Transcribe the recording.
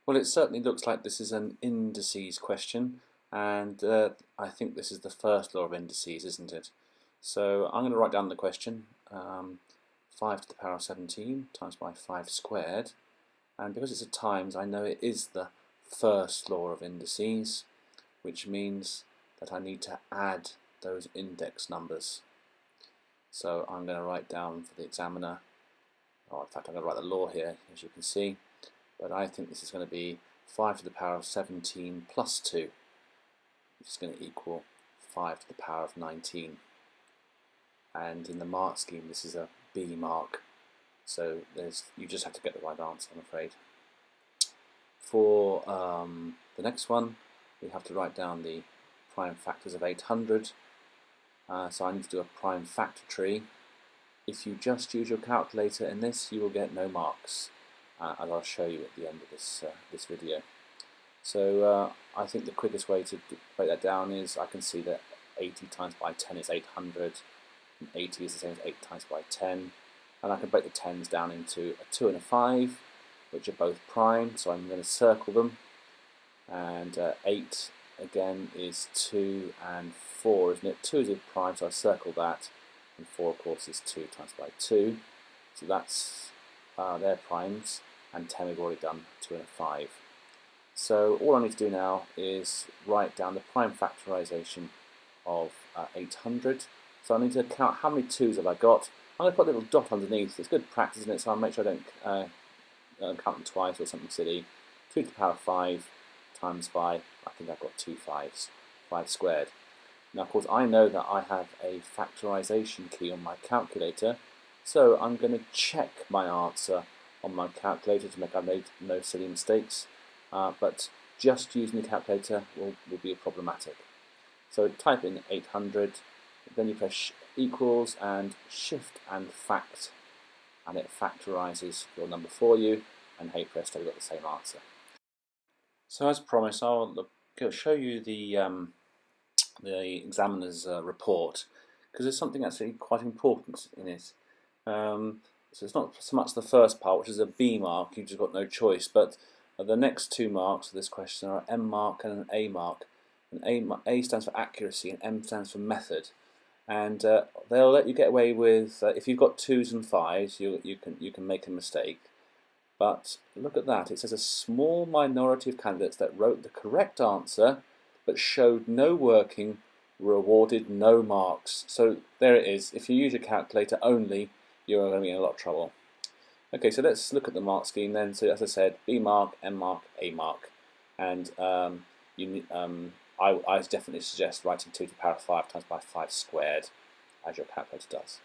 Well, it certainly looks like this is an indices question, and I think this is the first law of indices, isn't it? So I'm going to write down the question, 5 to the power of 17 times by 5 squared, and because it's a times, I know it is the first law of indices, which means that I need to add those index numbers. So I'm going to write down for the examiner, or in fact I'm going to write the law here, as you can see, but I think this is going to be 5 to the power of 17 plus 2, which is going to equal 5 to the power of 19. And in the mark scheme, this is a B mark, so you just have to get the right answer, I'm afraid. For the next one, we have to write down the prime factors of 800. So I need to do a prime factor tree. If you just use your calculator in this, you will get no marks, as I'll show you at the end of this video. So I think the quickest way to break that down is I can see that 80 times by 10 is 800, and 80 is the same as 8 times by 10, and I can break the 10s down into a 2 and a 5, which are both prime, so I'm going to circle them, and 8 again is 2 and 4, isn't it? 2 is a prime, so I circle that, and 4 of course is 2 times by 2, so that's their primes, and 10 we've already done, 2 and a 5. So all I need to do now is write down the prime factorisation of 800. So I need to count how many 2's have I got. I'm going to put a little dot underneath. It's good practice, isn't it? So I'll make sure I don't count them twice or something silly. 2 to the power of 5 times by, I think I've got 2 5's, 5 squared. Now of course I know that I have a factorisation key on my calculator, so I'm going to check my answer on my calculator to make sure I made no silly mistakes. But just using the calculator will be problematic. So type in 800, then you press equals and shift and fact, and it factorises your number for you, and hey presto, you've got the same answer. So as promised, I'll show you the examiner's report, because there's something actually quite important in it. So it's not so much the first part, which is a B mark, you've just got no choice, but the next 2 marks of this question are an M mark and an A mark. And A stands for accuracy and M stands for method. And they'll let you get away with, if you've got 2's and 5's, you can make a mistake. But look at that, it says a small minority of candidates that wrote the correct answer but showed no working were awarded no marks. So there it is, if you use your calculator only, you're going to be in a lot of trouble. Okay, so let's look at the mark scheme then. So as I said, B mark, M mark, A mark, and I definitely suggest writing 2 to the power of 5 times by 5 squared, as your calculator does.